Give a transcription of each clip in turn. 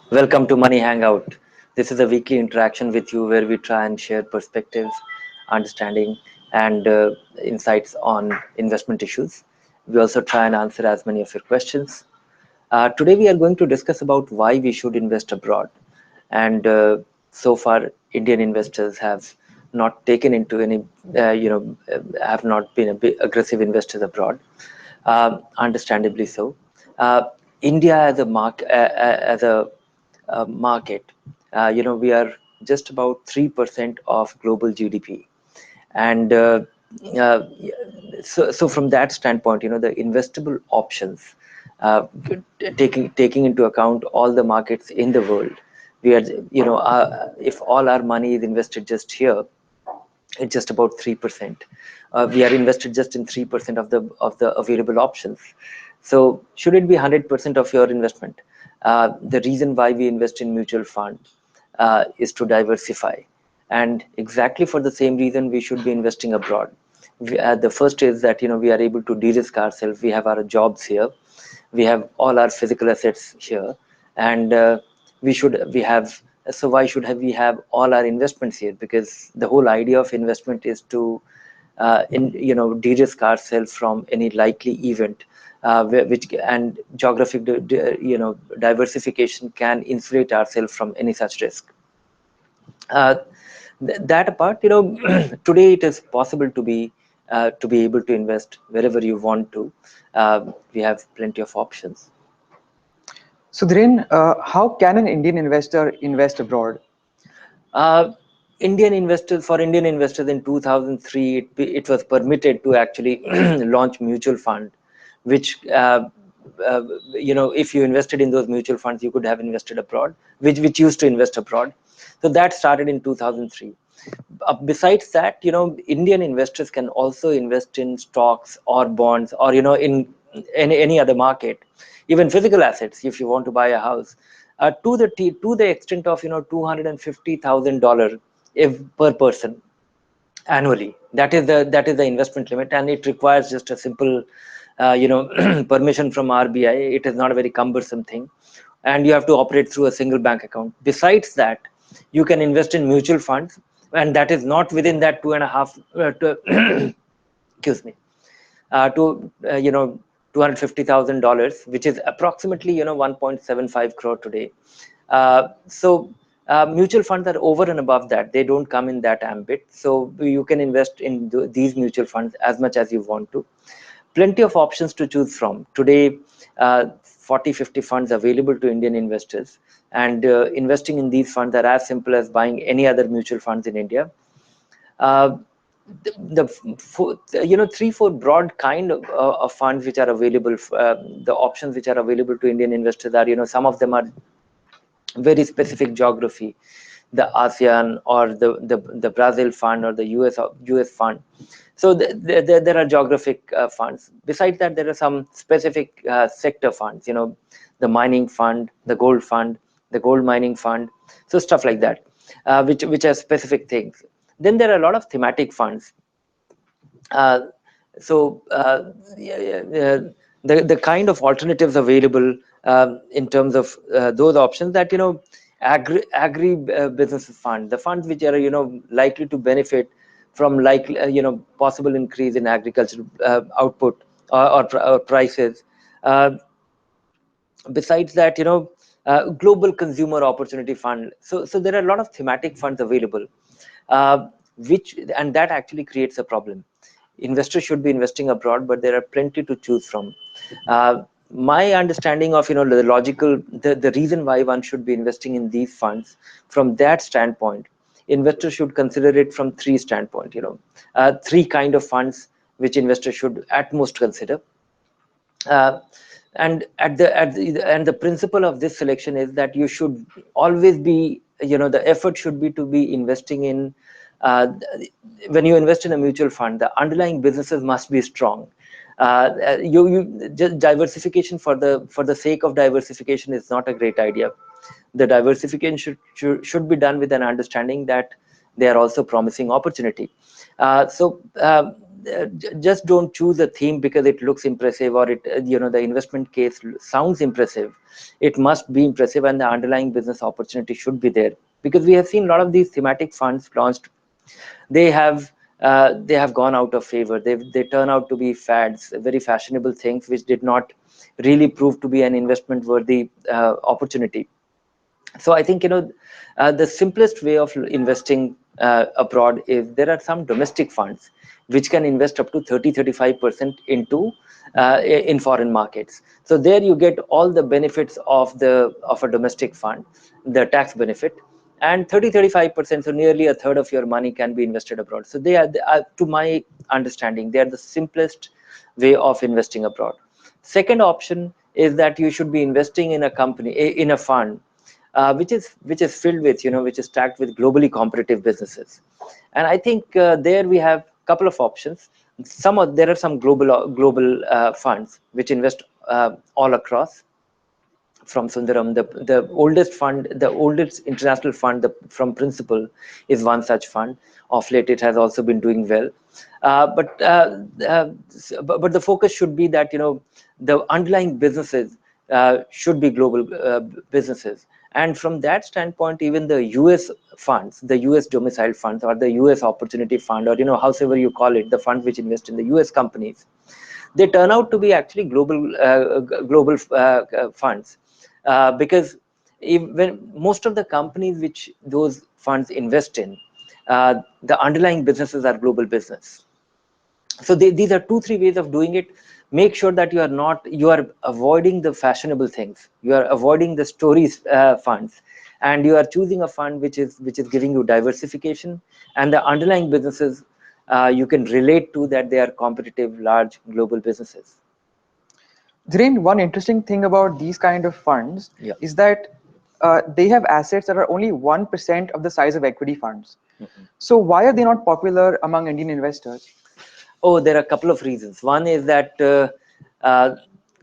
Welcome to Money Hangout. This is a weekly interaction with you where we try and share perspectives, understanding, and insights on investment issues. We also try and answer as many of your questions. Today, we are going to discuss about why we should invest abroad. And so far, Indian investors have not taken into any, have not been a bit aggressive investors abroad, understandably so. Uh, India as a market, we are just about 3% of global GDP, and uh, so from that standpoint, the investable options, taking into account all the markets in the world, we are, if all our money is invested just here, it's just about 3%. We are invested just in 3% of the available options. So should it be 100% of your investment? The reason why we invest in mutual fund is to diversify, and exactly for the same reason we should be investing abroad. The first is that we are able to de-risk ourselves. We have our jobs here, we have all our physical assets here, and we have, so why should we have all our investments here? Because the whole idea of investment is to de-risk ourselves from any likely event, which and geographic diversification can insulate ourselves from any such risk. uh, that apart, today it is possible to be able to invest wherever you want to. We have plenty of options. So, Dhiren, how can an Indian investor invest abroad? Uh, Indian investors in 2003, it was permitted to actually launch mutual fund, which if you invested in those mutual funds, you could have invested abroad, which used to invest abroad. So that started in 2003. Besides that, Indian investors can also invest in stocks or bonds, or in any other market, even physical assets. If you want to buy a house, to the extent of $250,000 if per person annually. That is the investment limit, and it requires just a simple permission from RBI. It is not a very cumbersome thing, and you have to operate through a single bank account. Besides that, you can invest in mutual funds, and that is not within that two and a half excuse me, to $250,000, which is approximately 1.75 crore today. Mutual funds are over and above that. They don't come in that ambit. So you can invest in these mutual funds as much as you want to. Plenty of options to choose from today. 40-50 funds available to Indian investors, and investing in these funds are as simple as buying any other mutual funds in India. uh, the 3-4 broad kind of funds which are available. The options which are available to Indian investors are, some of them are very specific geography, the ASEAN, or the Brazil fund, or the US fund. So there are geographic funds. Besides that, there are some specific sector funds, the mining fund, the gold fund, the gold mining fund, so stuff like that, which are specific things. Then there are a lot of thematic funds. uh, yeah, the kind of alternatives available, in terms of those options, that agri business fund, the funds which are likely to benefit from, like, possible increase in agricultural output, or prices. uh, Besides that, global consumer opportunity fund. So there are a lot of thematic funds available, uh, and that actually creates a problem. Investors should be investing abroad, but there are plenty to choose from. My understanding of the reason why one should be investing in these funds, from that standpoint, investors should consider it from three standpoint. Three kind of funds which investors should at most consider. uh, and the principle of this selection is that you should always be, the effort should be to be investing in, uh, when you invest in a mutual fund, the underlying businesses must be strong. You just diversification for the sake of diversification is not a great idea. The diversification should be done with an understanding that they are also promising opportunity. So just don't choose a theme because it looks impressive, or it the investment case sounds impressive. It must be impressive, and the underlying business opportunity should be there, because we have seen a lot of these thematic funds launched. They have gone out of favor. They turn out to be fads, very fashionable things, which did not really prove to be an investment worthy opportunity. So I think the simplest way of investing abroad is there are some domestic funds which can invest up to 30-35% into in foreign markets. So there you get all the benefits of a domestic fund, the tax benefit, and 30-35%, so nearly a third of your money can be invested abroad. So they are, to my understanding, they are the simplest way of investing abroad. Second option is that you should be investing in a company, in a fund which is filled with, which is stacked with globally competitive businesses. And I think there we have a couple of options. There are some global funds which invest all across. From Sundaram, the oldest fund, the oldest international fund, from Principal, is one such fund. Of late, it has also been doing well. But the focus should be that the underlying businesses should be global businesses. And from that standpoint, even the US funds, the US domiciled funds, or the US opportunity fund, or however you call it, the funds which invest in the US companies, they turn out to be actually global funds, because when most of the companies which those funds invest in, the underlying businesses are global business. So these are 2-3 ways of doing it. Make sure that you are avoiding the fashionable things, you are avoiding the stories funds, and you are choosing a fund which is giving you diversification, and the underlying businesses you can relate to, that they are competitive, large global businesses. Dhiren, one interesting thing about these kind of funds is that they have assets that are only 1% of the size of equity funds. So why are they not popular among Indian investors? Oh, there are a couple of reasons. One is that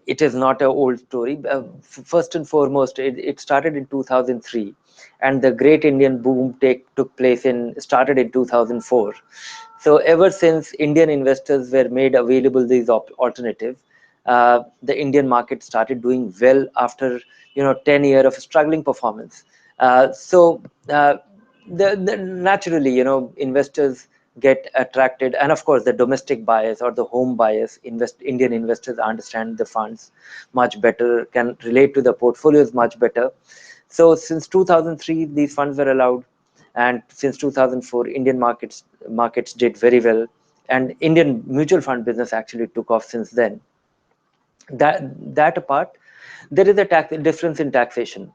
it is not an old story. First and foremost, it started in 2003, and the Great Indian Boom took place started in 2004. So ever since Indian investors were made available these alternatives, the Indian market started doing well after 10 years of struggling performance. Naturally, investors get attracted, and of course the domestic buyers or the home buyers, Indian investors understand the funds much better, can relate to the portfolios much better. So since 2003 these funds were allowed, and since 2004 Indian markets did very well, and Indian mutual fund business actually took off since then. That apart, there is a difference in taxation.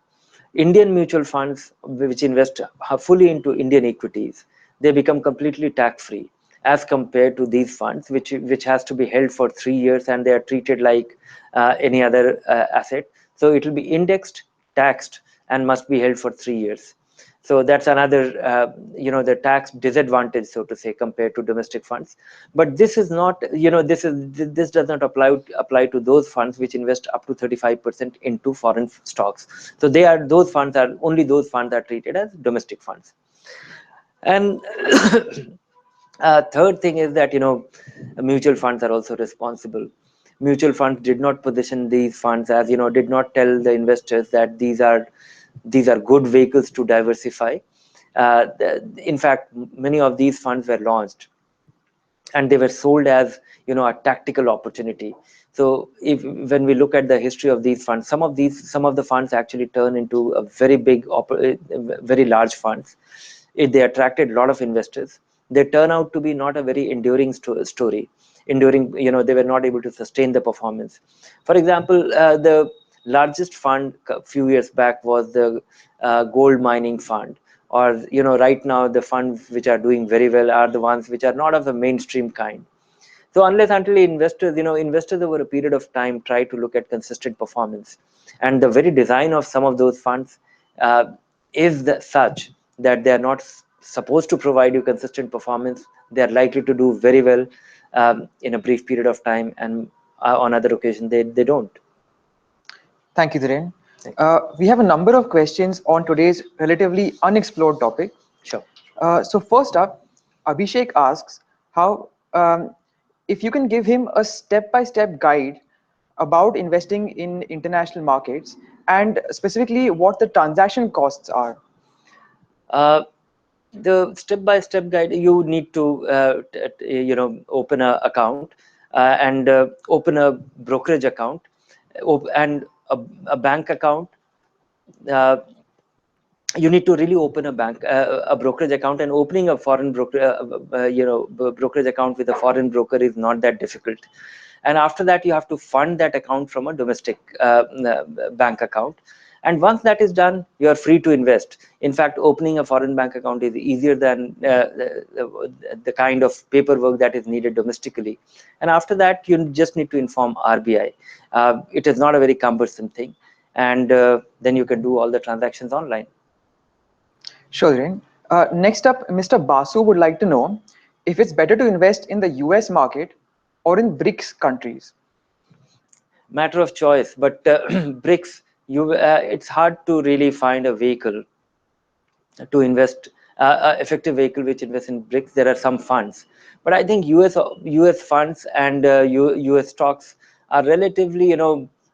Indian mutual funds which invest fully into Indian equities, they become completely tax-free as compared to these funds which has to be held for 3 years, and they are treated like any other asset. So it will be indexed, taxed, and must be held for 3 years. So that's another the tax disadvantage, so to say, compared to domestic funds. But this is not, this does not apply to those funds which invest up to 35% into foreign stocks. So those funds are treated as domestic funds. And third thing is that mutual funds are also responsible. Mutual funds did not position these funds as, did not tell the investors that these are good vehicles to diversify. In fact, many of these funds were launched and they were sold as a tactical opportunity. So when we look at the history of these funds, some of the funds actually turn into a very very large funds. They attracted a lot of investors. They turn out to be not a very enduring story. Enduring, they were not able to sustain the performance. For example, the largest fund a few years back was the gold mining fund. Or right now the funds which are doing very well are the ones which are not of the mainstream kind. So unless until investors over a period of time try to look at consistent performance, and the very design of some of those funds is such that they are not supposed to provide you consistent performance, they are likely to do very well in a brief period of time, and on other occasions they don't. Thank you, Dhiren. We have a number of questions on today's relatively unexplored topic. Sure. So first up, Abhishek asks, how if you can give him a step-by-step guide about investing in international markets and specifically what the transaction costs are. The step-by-step guide, you need to open a account and open a brokerage account and a bank account. You need to really open a brokerage account, and opening a foreign brokerage account with a foreign broker is not that difficult. And after that, you have to fund that account from a domestic bank account. And once that is done, you are free to invest. In fact, opening a foreign bank account is easier than the kind of paperwork that is needed domestically. And after that, you just need to inform RBI. It is not a very cumbersome thing. And then you can do all the transactions online. Sure, Dhiren. Next up, Mr. Basu would like to know if it's better to invest in the US market or in BRICS countries. Matter of choice, but BRICS, it's hard to really find a vehicle to invest, effective vehicle which invests in BRICS. There are some funds, but I think US funds and US stocks are relatively,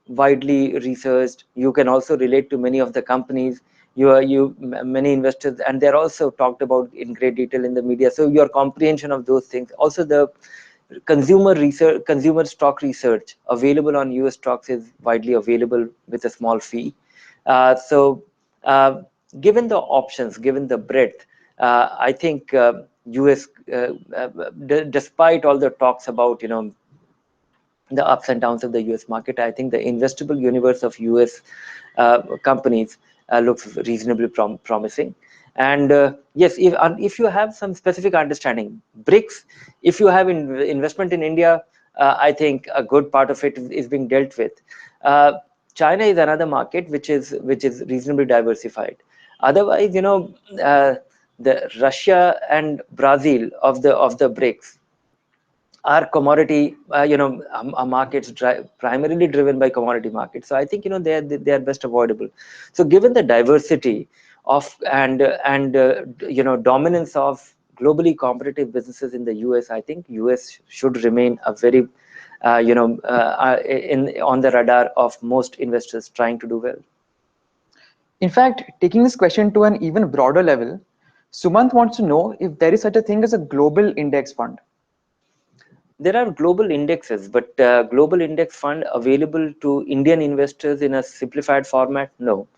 widely researched. You can also relate to many of the companies. Many investors, and they're also talked about in great detail in the media. So your comprehension of those things, also the consumer stock research available on US stocks is widely available with a small fee. So given the options, given the breadth, I think US, despite all the talks about the ups and downs of the US market, I think the investable universe of US companies looks reasonably promising. And yes, if you have some specific understanding, BRICS, if you have investment in India, I think a good part of it is being dealt with. China is another market which is reasonably diversified. Otherwise, the Russia and Brazil of the BRICS are commodity, markets primarily driven by commodity markets. So I think they are best avoidable. So given the diversity of and dominance of globally competitive businesses in the US, I think US should remain a very on the radar of most investors trying to do well. In fact, taking this question to an even broader level, Sumant wants to know if there is such a thing as a global index fund. There are global indexes, but global index fund available to Indian investors in a simplified format? No.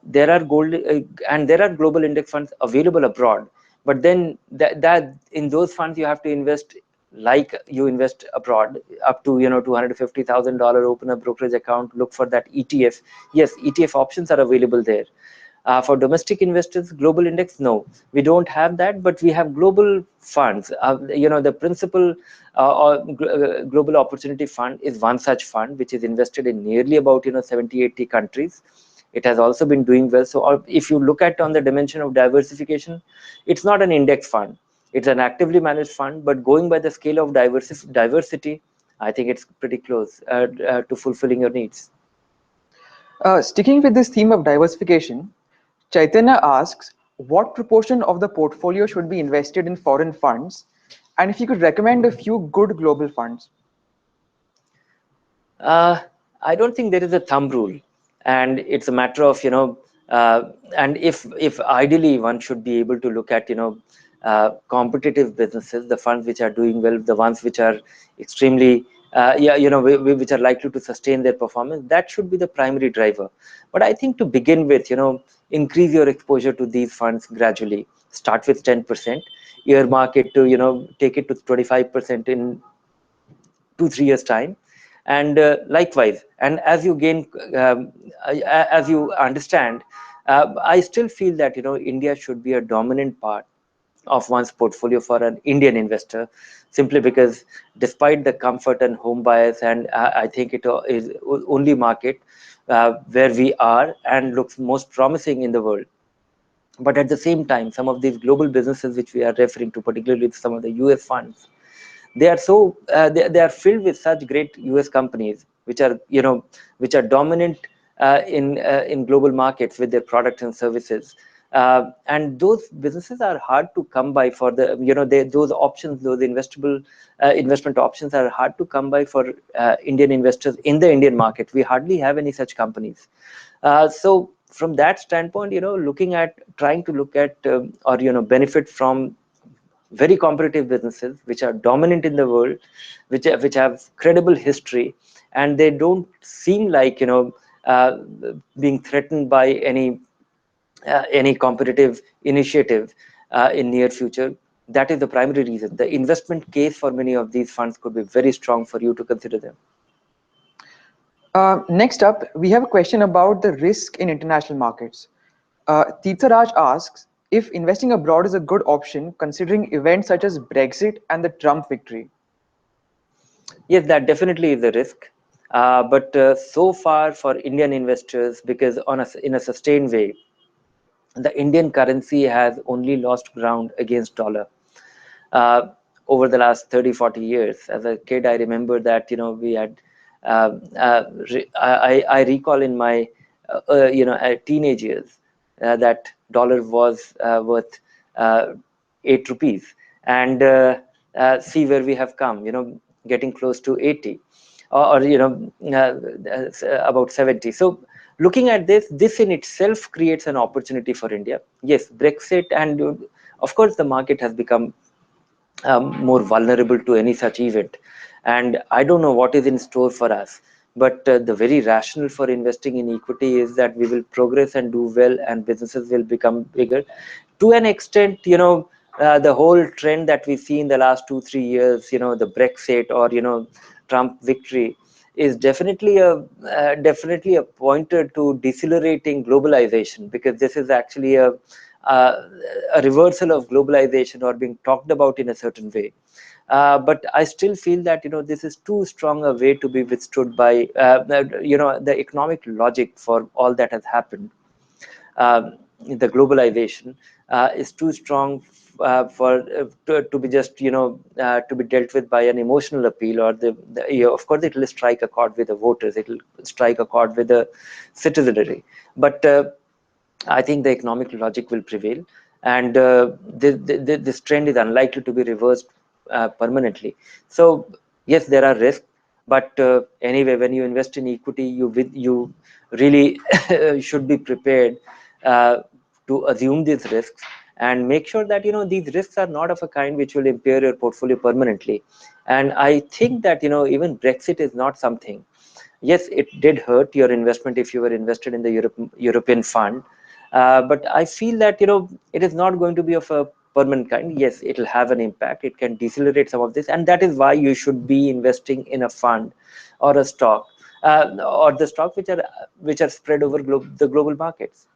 There are global index funds available abroad, but then that in those funds you have to invest like you invest abroad, up to $250,000. Open a brokerage account, look for that ETF. Yes, ETF options are available there. For domestic investors, global index, no, we don't have that, but we have global funds. The principal global opportunity fund is one such fund which is invested in nearly about 70-80 countries. It has also been doing well. So if you look at on the dimension of diversification, it's not an index fund, it's an actively managed fund, but going by the scale of diversity, I think it's pretty close to fulfilling your needs. Sticking with this theme of diversification, Chaitanya asks, what proportion of the portfolio should be invested in foreign funds? And if you could recommend a few good global funds. I don't think there is a thumb rule, and it's a matter of and if ideally one should be able to look at competitive businesses, the funds which are doing well, the ones which are extremely which are likely to sustain their performance. That should be the primary driver. But I think to begin with, increase your exposure to these funds gradually. Start with 10%, earmark it to take it to 25% in 2-3 years time. And likewise, and as you gain as you understand, I still feel that India should be a dominant part of one's portfolio for an Indian investor, simply because despite the comfort and home bias, and I think it is only market where we are and looks most promising in the world. But at the same time, some of these global businesses which we are referring to, particularly some of the US funds, they are so they are filled with such great US companies which are which are dominant in global markets with their products and services. And those businesses are hard to come by for the, those options, those investable investment options are hard to come by for Indian investors in the Indian market. We hardly have any such companies. So from that standpoint, trying to look at or benefit from very competitive businesses which are dominant in the world, which have credible history, and they don't seem like uh, being threatened by any competitive initiative in near future. That is the primary reason. The investment case for many of these funds could be very strong for you to consider them. Next up, we have a question about the risk in international markets. Tirtharaj asks if investing abroad is a good option considering events such as Brexit and the Trump victory. Yes, that definitely is a risk. But so far for Indian investors, because in a sustained way, the Indian currency has only lost ground against dollar uh, over the last 30-40 years. As a kid, I remember that we had I recall in my teenage years that dollar was worth 8 rupees, and see where we have come, getting close to 80, or about 70. So looking at this in itself creates an opportunity for India. Yes, Brexit, and of course the market has become more vulnerable to any such event, and I don't know what is in store for us, but the very rationale for investing in equity is that we will progress and do well, and businesses will become bigger. To an extent, the whole trend that we see in the last 2-3 years, the Brexit or Trump victory, is definitely a pointer to decelerating globalization, because this is actually a reversal of globalization or being talked about in a certain way. But I still feel that this is too strong a way to be withstood by the economic logic for all that has happened. The globalization is too strong for to be just to be dealt with by an emotional appeal, or of course it will strike a chord with the voters, it will strike a chord with the citizenry, but I think the economic logic will prevail, and this trend is unlikely to be reversed permanently. So yes, there are risks, but anyway, when you invest in equity, you really should be prepared uh, to assume these risks, and make sure that these risks are not of a kind which will impair your portfolio permanently. And I think that even Brexit is not something. Yes, it did hurt your investment if you were invested in the European fund, but I feel that it is not going to be of a permanent kind. Yes, it will have an impact. It can decelerate some of this, and that is why you should be investing in a fund or a stock, or the stock which are spread over the global markets.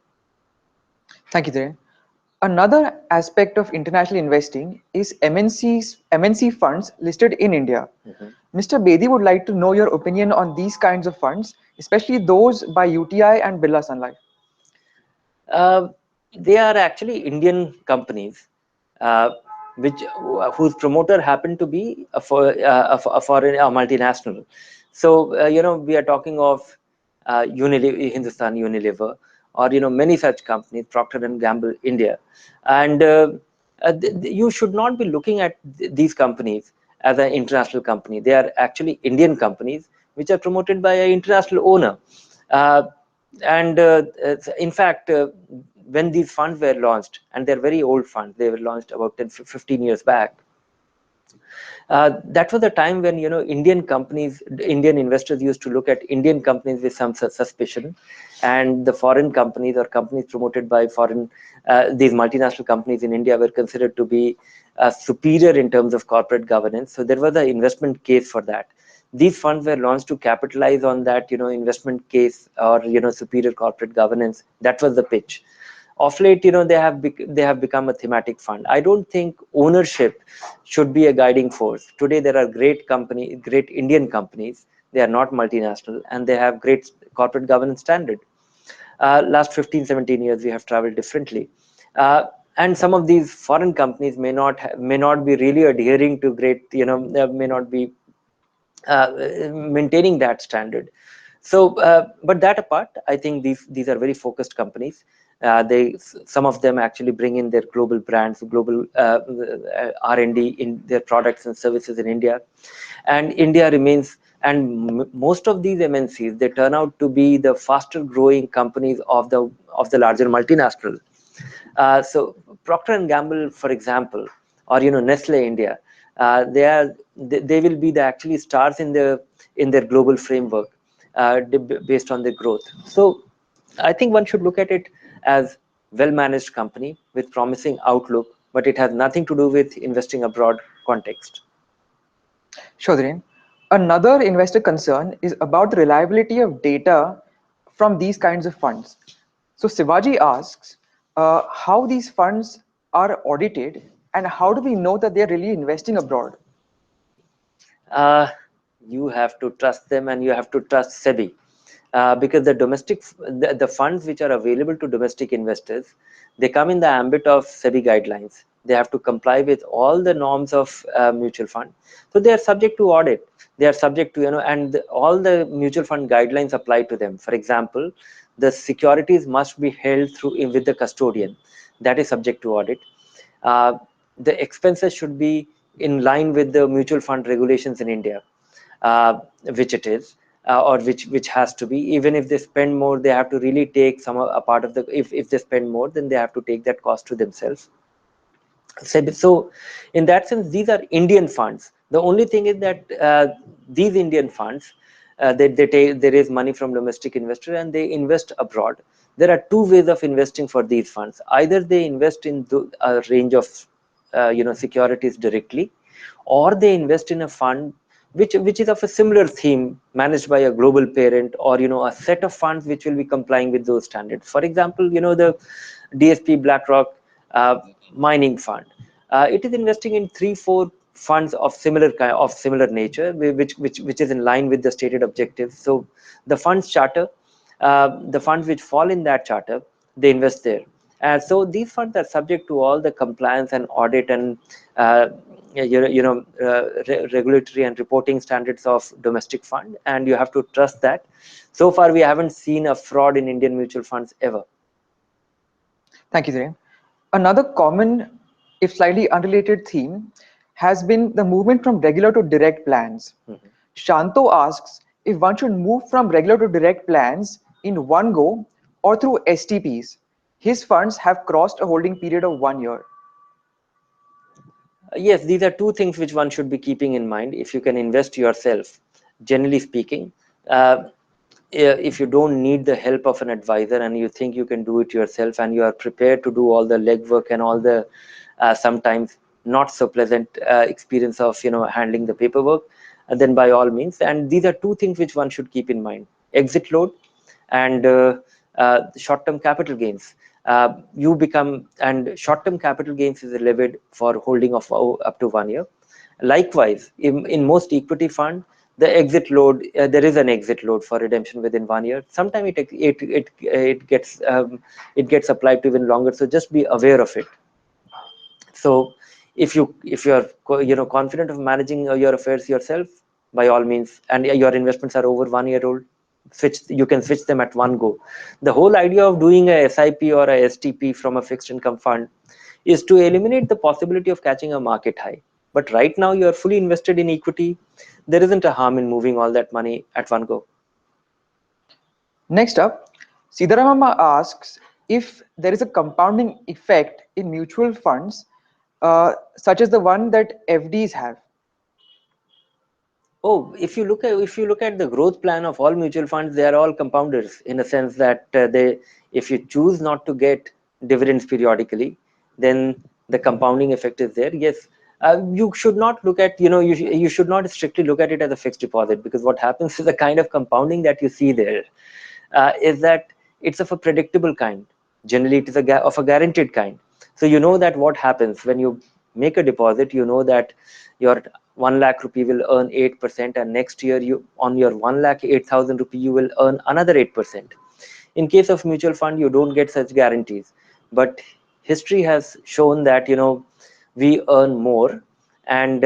Thank you, Dhiren. Another aspect of international investing is MNC funds listed in India. Mr. Bedi would like to know your opinion on these kinds of funds, especially those by UTI and Birla Sun Life. Uh, they are actually Indian companies, uh, which whose promoter happened to be a foreign, a multinational. So we are talking of Unilever, Hindustan Unilever, or many such companies, Procter and Gamble India, and you should not be looking at these companies as an international company. They are actually Indian companies which are promoted by an international owner. Uh, and in fact, when these funds were launched, and they're very old funds, they were launched about 10-15 years back, that was the time when Indian investors used to look at Indian companies with some suspicion, and the foreign companies or companies promoted by foreign these multinational companies in India were considered to be superior in terms of corporate governance. So there was an investment case for that. These funds were launched to capitalize on that investment case, or superior corporate governance. That was the pitch. Of late, they have become a thematic fund. I don't think ownership should be a guiding force. Today there are great Indian companies. They are not multinational, and they have great corporate governance standard. Last 15-17 years we have traveled differently, and some of these foreign companies may not be really adhering to great, may not be maintaining that standard. So but that apart, I think these are very focused companies. Some of them actually bring in their global brands, global R&D in their products and services in India, and India remains. And most of these MNCs, they turn out to be the faster growing companies of the larger multinational. So Procter and Gamble, for example, or Nestle India, they will be the actually stars in their global framework, based on their growth. So I think one should look at it as well-managed company with promising outlook, but it has nothing to do with investing abroad context. Sure, Dhiren. Another investor concern is about the reliability of data from these kinds of funds. So Sivaji asks how these funds are audited and how do we know that they're really investing abroad? You have to trust them, and you have to trust SEBI, because the funds which are available to domestic investors, they come in the ambit of SEBI guidelines. They have to comply with all the norms of mutual fund, so they are subject to audit. They are subject to and all the mutual fund guidelines apply to them. For example, the securities must be held with the custodian. That is subject to audit. uh, the expenses should be in line with the mutual fund regulations in India, which it is, or which has to be. Even if they spend more, they have to really take a part of the. If they spend more, then they have to take that cost to themselves. So in that sense, these are Indian funds. The only thing is that these Indian funds, they raise money from domestic investors and they invest abroad. There are two ways of investing for these funds. Either they invest in a range of securities directly, or they invest in a fund which is of a similar theme, managed by a global parent, or a set of funds which will be complying with those standards. For example, the DSP BlackRock mining fund, it is investing in 3-4 funds of similar nature, which is in line with the stated objectives. So the funds charter, the funds which fall in that charter, they invest there. So these funds are subject to all the compliance and audit and regulatory and reporting standards of domestic fund, and you have to trust that. So far, we haven't seen a fraud in Indian mutual funds ever. Thank you, Dhiren. Another common, if slightly unrelated theme has been the movement from regular to direct plans. Shanto asks if one should move from regular to direct plans in one go or through STPs. His funds have crossed a holding period of 1 year. Yes, these are two things which one should be keeping in mind if you can invest yourself. Generally speaking, if you don't need the help of an advisor and you think you can do it yourself, and you are prepared to do all the legwork and all the sometimes not so pleasant experience of handling the paperwork, then by all means. And these are two things which one should keep in mind: exit load and short-term capital gains. And short-term capital gains is levied for holding of up to 1 year. Likewise, in most equity fund, the exit load, there is an exit load for redemption within 1 year. Sometimes it gets applied to even longer. So just be aware of it. So if you are confident of managing your affairs yourself, by all means, and your investments are over 1 year old, you can switch them at one go. The whole idea of doing a SIP or a STP from a fixed income fund is to eliminate the possibility of catching a market high. But right now you are fully invested in equity. There isn't a harm in moving all that money at one go. Next up, Siddharamama asks if there is a compounding effect in mutual funds, such as the one that FDs have. Oh, if you look at the growth plan of all mutual funds, they are all compounders, in a sense that if you choose not to get dividends periodically, then the compounding effect is there. Yes, you should not look at you should not strictly look at it as a fixed deposit, because what happens is the kind of compounding that you see there is that it's of a predictable kind. Generally, it is of a guaranteed kind. So you know that what happens when you make a deposit, you know that your 1 lakh rupee will earn 8%, and next year you on your 1 lakh 8,000 rupee you will earn another 8%. In case of mutual fund, you don't get such guarantees, but history has shown that we earn more. And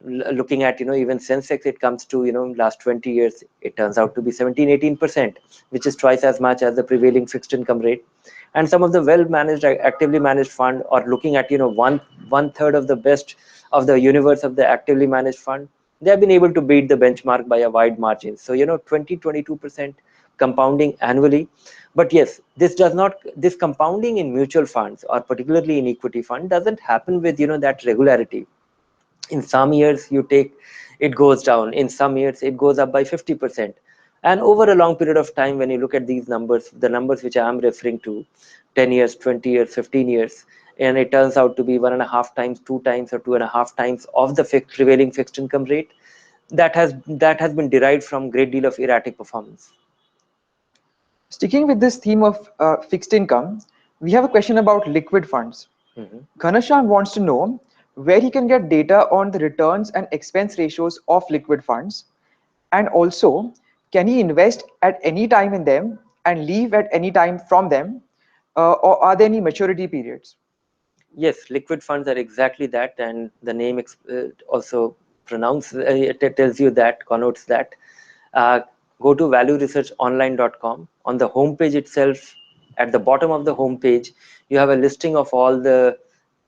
looking at even Sensex, it comes to last 20 years, it turns out to be 17-18%, which is twice as much as the prevailing fixed income rate. And some of the well managed, actively managed fund, or looking at, you know, one third of the best of the universe of the actively managed fund, they have been able to beat the benchmark by a wide margin. So, you know, 20-22% compounding annually. But yes, this compounding in mutual funds, or particularly in equity fund, doesn't happen with, you know, that regularity. In some years you take, it goes down. In some years it goes up by 50%. And over a long period of time, when you look at these numbers, the numbers which I am referring to, 10 years, 20 years, 15 years, and it turns out to be 1.5 times, 2 times, or 2.5 times of the prevailing fixed income rate, that has been derived from great deal of erratic performance. Sticking with this theme of fixed income, we have a question about liquid funds. Ghanasham wants to know where he can get data on the returns and expense ratios of liquid funds, and also can he invest at any time in them and leave at any time from them, or are there any maturity periods? Yes, liquid funds are exactly that, and the name also it tells you that, connotes that. Go to valueresearchonline.com. On the homepage itself, at the bottom of the homepage, you have a listing of all the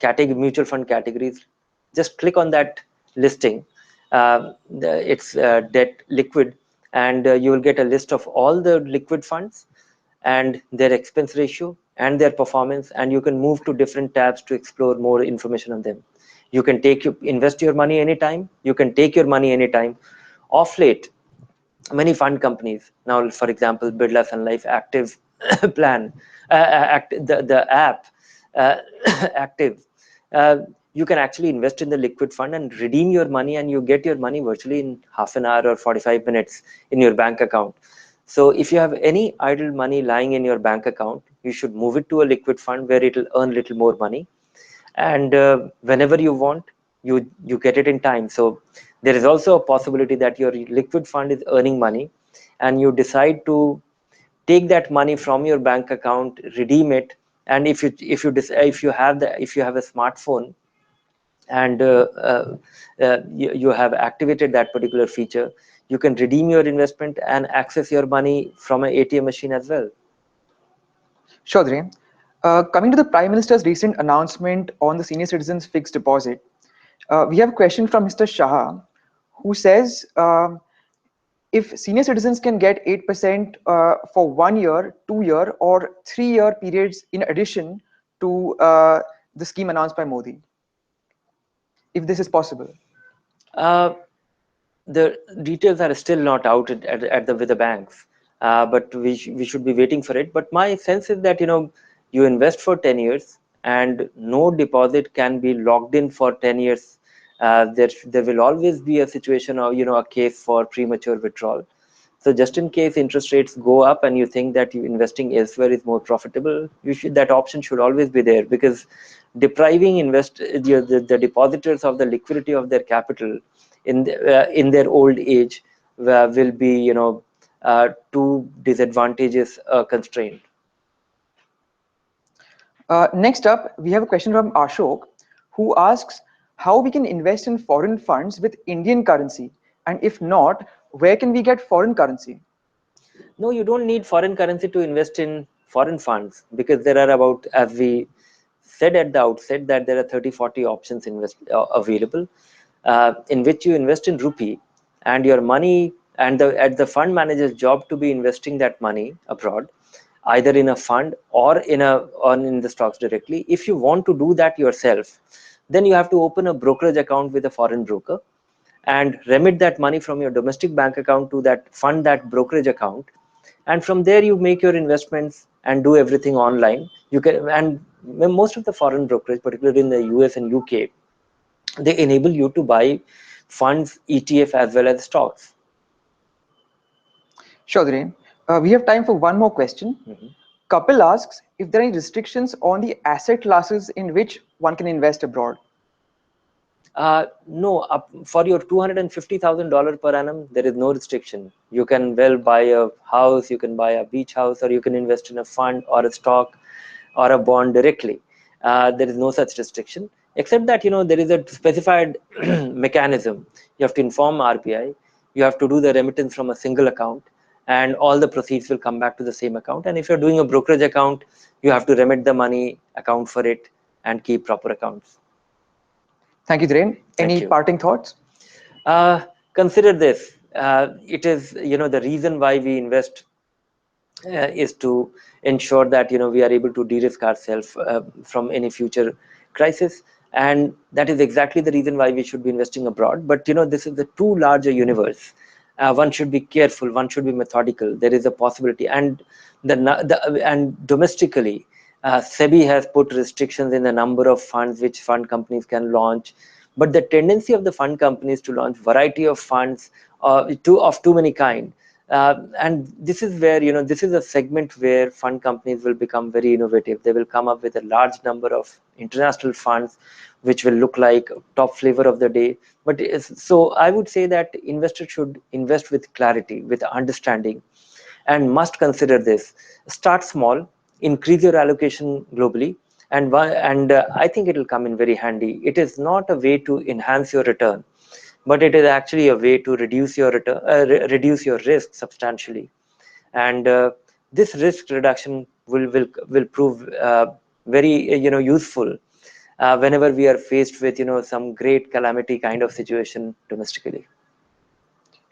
mutual fund categories. Just click on that listing. It's debt liquid, and you will get a list of all the liquid funds and their expense ratio and their performance, and you can move to different tabs to explore more information on them. You can invest your money anytime, you can take your money anytime. Off late, many fund companies now, for example, Birla Sun Life Active plan, the app Active, you can actually invest in the liquid fund and redeem your money, and you get your money virtually in half an hour or 45 minutes in your bank account. So if you have any idle money lying in your bank account, you should move it to a liquid fund where it will earn little more money, and whenever you want, you get it in time. So there is also a possibility that your liquid fund is earning money, and you decide to take that money from your bank account, redeem it. And if you have a smartphone, and you have activated that particular feature, you can redeem your investment and access your money from an ATM machine as well. Sure, Dhiren. Coming to the Prime Minister's recent announcement on the senior citizens fixed deposit, we have a question from Mr. Shah, who says, if senior citizens can get 8% for 1 year, 2 year, or 3 year periods in addition to the scheme announced by Modi, if this is possible. The details are still not out with the banks, but we should be waiting for it. But my sense is that, you know, you invest for 10 years and no deposit can be locked in for 10 years. There will always be a situation, or, you know, a case for premature withdrawal. So just in case interest rates go up and you think that you investing elsewhere is more profitable, that option should always be there, because depriving the depositors of the liquidity of their capital in their old age will be, you know, too disadvantageous constraint. Next up, we have a question from Ashok, who asks how we can invest in foreign funds with Indian currency, and if not, where can we get foreign currency? No, you don't need foreign currency to invest in foreign funds, because there are about, as we said at the outset, that there are 30-40 options available, in which you invest in rupee, and your money, and the fund manager's job to be investing that money abroad, either in a fund or in the stocks directly. If you want to do that yourself, then you have to open a brokerage account with a foreign broker and remit that money from your domestic bank account to that brokerage account, and from there you make your investments and do everything online. You can, and most of the foreign brokerage, particularly in the US and UK, they enable you to buy funds, ETF, as well as stocks. Sure, Dhiren. We have time for one more question. Kapil asks if there are any restrictions on the asset classes in which one can invest abroad. No, for your $250,000 per annum, there is no restriction. You can well buy a house, you can buy a beach house, or you can invest in a fund or a stock or a bond directly. There is no such restriction, except that, you know, there is a specified mechanism. You have to inform RBI, you have to do the remittance from a single account, and all the proceeds will come back to the same account. And if you're doing a brokerage account, you have to remit the money, account for it, and keep proper accounts. Thank you, Dhiren. Any parting thoughts? Consider this. It is, the reason why we invest is to ensure that we are able to de-risk ourselves from any future crisis, and that is exactly the reason why we should be investing abroad. But this is the too large a universe. One should be careful, one should be methodical. There is a possibility, and and domestically, SEBI has put restrictions in the number of funds which fund companies can launch. But the tendency of the fund companies to launch variety of funds of too many kind, and this is where this is a segment where fund companies will become very innovative. They will come up with a large number of international funds which will look like top flavor of the day. But so I would say that investors should invest with clarity, with understanding, and must consider this. Start small, increase your allocation globally, and I think it will come in very handy. It is not a way to enhance your return, but it is actually a way to reduce your return, reduce your risk substantially. And this risk reduction will prove very useful whenever we are faced with some great calamity kind of situation domestically.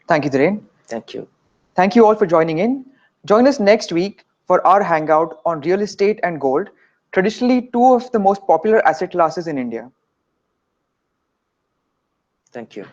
Thank you, Dhiren. Thank you. Thank you all for joining in. Join us next week for our hangout on real estate and gold, traditionally two of the most popular asset classes in India. Thank you.